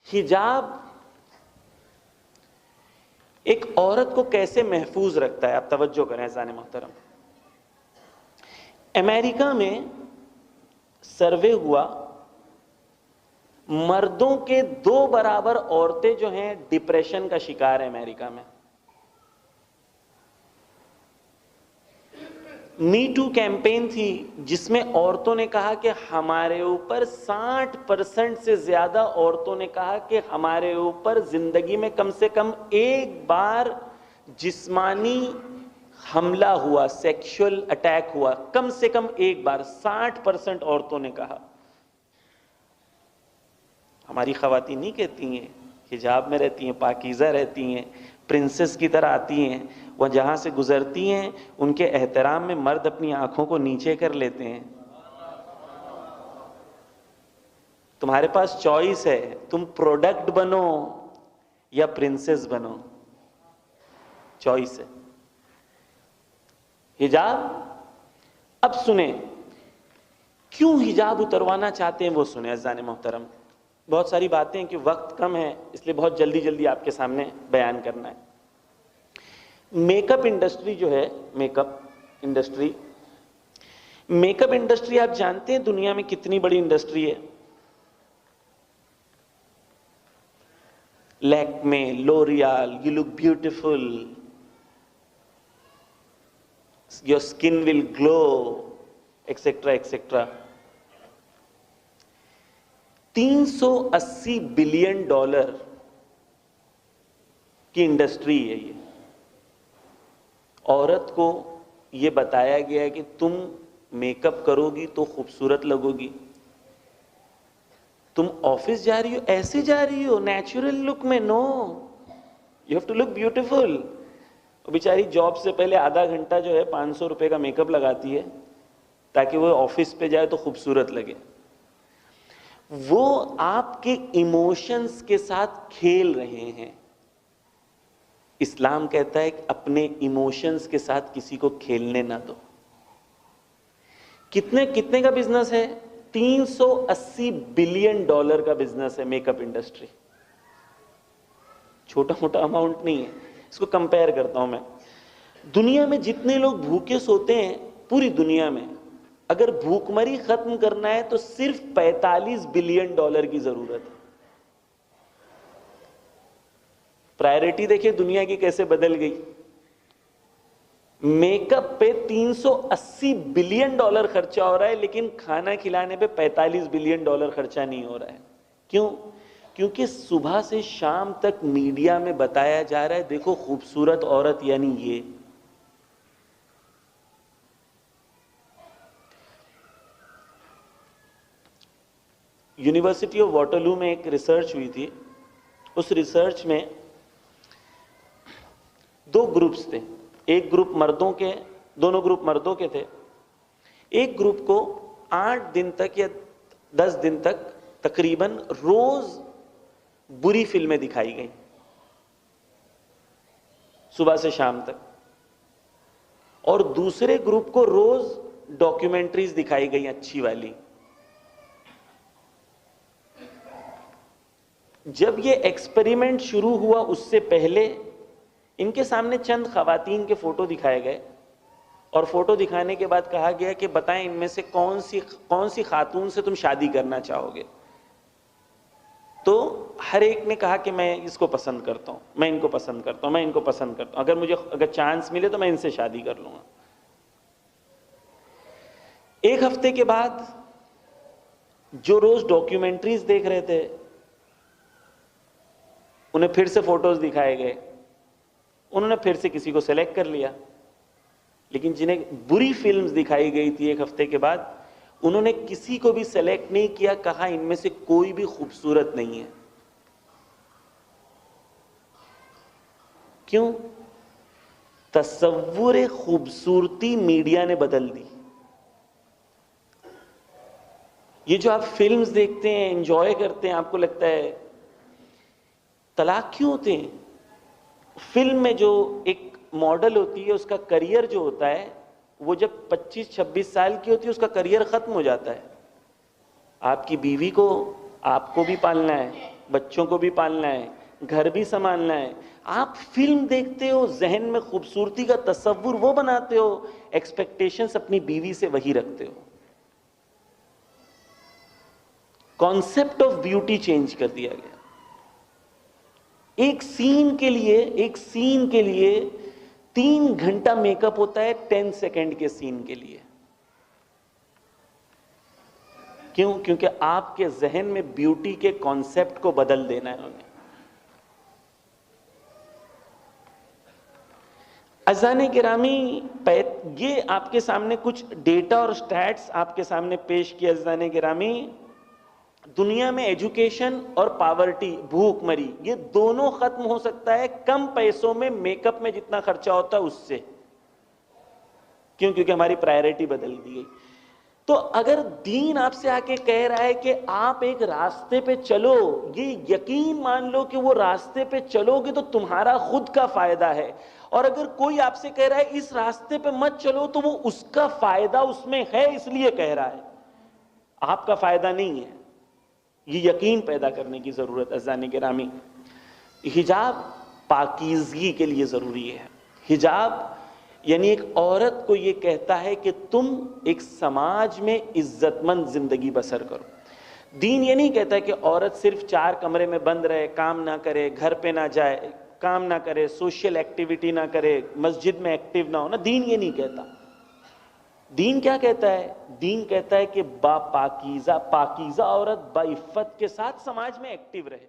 حجاب ایک عورت کو کیسے محفوظ رکھتا ہے؟ آپ توجہ کریں عزیزان محترم. امریکہ میں سروے ہوا، مردوں کے 2 برابر عورتیں جو ہیں ڈپریشن کا شکار ہیں امریکہ میں. می ٹو کیمپین تھی جس میں عورتوں نے کہا کہ ہمارے اوپر 60% سے زیادہ عورتوں نے کہا کہ ہمارے اوپر زندگی میں کم سے کم ایک بار جسمانی حملہ ہوا، سیکشل اٹیک ہوا، کم سے کم ایک بار. 60% عورتوں نے کہا. ہماری خواتین نہیں کہتی ہیں، حجاب میں رہتی ہیں، پاکیزہ رہتی ہیں، پرنسس کی طرح آتی ہیں، وہ جہاں سے گزرتی ہیں ان کے احترام میں مرد اپنی آنکھوں کو نیچے کر لیتے ہیں. تمہارے پاس چوائس ہے، تم پروڈکٹ بنو یا پرنسس بنو، چوائس ہے. حجاب، اب سنیں کیوں حجاب اتروانا چاہتے ہیں وہ سنیں عزیزان محترم. بہت ساری باتیں کہ وقت کم ہے اس لیے بہت جلدی جلدی آپ کے سامنے بیان کرنا ہے. میک اپ انڈسٹری جو ہے، میک اپ انڈسٹری آپ جانتے ہیں دنیا میں کتنی بڑی انڈسٹری ہے؟ Lakme, L'Oreal, you look beautiful, your skin will glow, etcetera etcetera. 380 billion dollar کی انڈسٹری ہے یہ. عورت کو یہ بتایا گیا ہے کہ تم میک اپ کرو گی تو خوبصورت لگو گی. تم آفس جا رہی ہو ایسے جا رہی ہو نیچرل لک میں، no, you have to look beautiful. بیچاری جاب سے پہلے آدھا گھنٹہ جو ہے 500 روپے کا میک اپ لگاتی ہے تاکہ وہ آفس پہ جائے تو خوبصورت لگے. وہ آپ کے ایموشنز کے ساتھ کھیل رہے ہیں. اسلام کہتا ہے کہ اپنے ایموشنز کے ساتھ کسی کو کھیلنے نہ دو. کتنے کا بزنس ہے؟ 380 بلین ڈالر کا بزنس ہے میک اپ انڈسٹری. چھوٹا موٹا اماؤنٹ نہیں ہے. اس کو کمپیئر کرتا ہوں میں. دنیا میں جتنے لوگ بھوکے سوتے ہیں پوری دنیا میں، اگر بھوک مری ختم کرنا ہے تو صرف 45 بلین ڈالر کی ضرورت ہے. پرائرٹی دیکھیں دنیا کی کیسے بدل گئی. میک اپ پہ 380 بلین ڈالر خرچہ ہو رہا ہے لیکن کھانا کھلانے پہ 45 بلین ڈالر خرچہ نہیں ہو رہا ہے. کیوں؟ کیونکہ صبح سے شام تک میڈیا میں بتایا جا رہا ہے دیکھو خوبصورت عورت یعنی یہ. یونیورسٹی آف واٹرلو میں ایک ریسرچ ہوئی تھی. اس ریسرچ میں 2 گروپس تھے. ایک گروپ مردوں کے، دونوں گروپ مردوں کے تھے. ایک گروپ کو 8 دن تک یا 10 دن تک تقریباً روز بری فلمیں دکھائی گئیں صبح سے شام تک، اور دوسرے گروپ کو روز ڈاکیومنٹریز دکھائی گئی اچھی والی. جب یہ ایکسپیریمنٹ شروع ہوا اس سے پہلے ان کے سامنے چند خواتین کے فوٹو دکھائے گئے اور فوٹو دکھانے کے بعد کہا گیا کہ بتائیں ان میں سے کون سی خاتون سے تم شادی کرنا چاہو گے. تو ہر ایک نے کہا کہ میں اس کو پسند کرتا ہوں، میں ان کو پسند کرتا ہوں، میں ان کو پسند کرتا ہوں، اگر چانس ملے تو میں ان سے شادی کر لوں گا. ایک ہفتے کے بعد جو روز ڈاکیومنٹریز دیکھ رہے تھے انہیں پھر سے فوٹوز دکھائے گئے. انہوں نے پھر سے کسی کو سلیکٹ کر لیا. لیکن جنہیں بری فلمز دکھائی گئی تھی ایک ہفتے کے بعد انہوں نے کسی کو بھی سلیکٹ نہیں کیا، کہا ان میں سے کوئی بھی خوبصورت نہیں ہے. کیوں؟ تصور خوبصورتی میڈیا نے بدل دی. یہ جو آپ فلمز دیکھتے ہیں، انجوائے کرتے ہیں، آپ کو لگتا ہے طلاق کیوں ہوتے ہیں؟ فلم میں جو ایک ماڈل ہوتی ہے اس کا کریئر جو ہوتا ہے وہ جب 25-26 سال کی ہوتی ہے اس کا کریئر ختم ہو جاتا ہے. آپ کی بیوی کو آپ کو بھی پالنا ہے، بچوں کو بھی پالنا ہے، گھر بھی سنبھالنا ہے. آپ فلم دیکھتے ہو، ذہن میں خوبصورتی کا تصور وہ بناتے ہو، ایکسپیکٹیشنز اپنی بیوی سے وہی رکھتے ہو. کانسیپٹ آف بیوٹی چینج کر دیا گیا. ایک سین کے لیے 3 گھنٹہ میک اپ ہوتا ہے 10 سیکنڈ کے سین کے لیے. کیوں؟ کیونکہ آپ کے ذہن میں بیوٹی کے کانسیپٹ کو بدل دینا ہے انہیں. عزیزان گرامی، یہ آپ کے سامنے کچھ ڈیٹا اور سٹیٹس آپ کے سامنے پیش کیا. عزیزان گرامی، دنیا میں ایجوکیشن اور پاورٹی، بھوک مری، یہ دونوں ختم ہو سکتا ہے کم پیسوں میں میک اپ میں جتنا خرچہ ہوتا ہے اس سے. کیوں؟ کیونکہ ہماری پرائیورٹی بدل دی گئی. تو اگر دین آپ سے آ کے کہہ رہا ہے کہ آپ ایک راستے پہ چلو، یہ یقین مان لو کہ وہ راستے پہ چلو گے تو تمہارا خود کا فائدہ ہے. اور اگر کوئی آپ سے کہہ رہا ہے اس راستے پہ مت چلو، تو وہ اس کا فائدہ اس میں ہے، اس لیے کہہ رہا ہے، آپ کا فائدہ نہیں ہے. یہ یقین پیدا کرنے کی ضرورت. عزیزان گرامی، حجاب پاکیزگی کے لیے ضروری ہے. حجاب یعنی ایک عورت کو یہ کہتا ہے کہ تم ایک سماج میں عزت مند زندگی بسر کرو. دین یہ نہیں کہتا کہ عورت صرف 4 کمرے میں بند رہے، کام نہ کرے، گھر پہ نہ جائے، کام نہ کرے، سوشل ایکٹیویٹی نہ کرے، مسجد میں ایکٹیو نہ ہونا. دین یہ نہیں کہتا. دین کیا کہتا ہے؟ دین کہتا ہے کہ پاکیزہ عورت با عفت کے ساتھ سماج میں ایکٹیو رہے.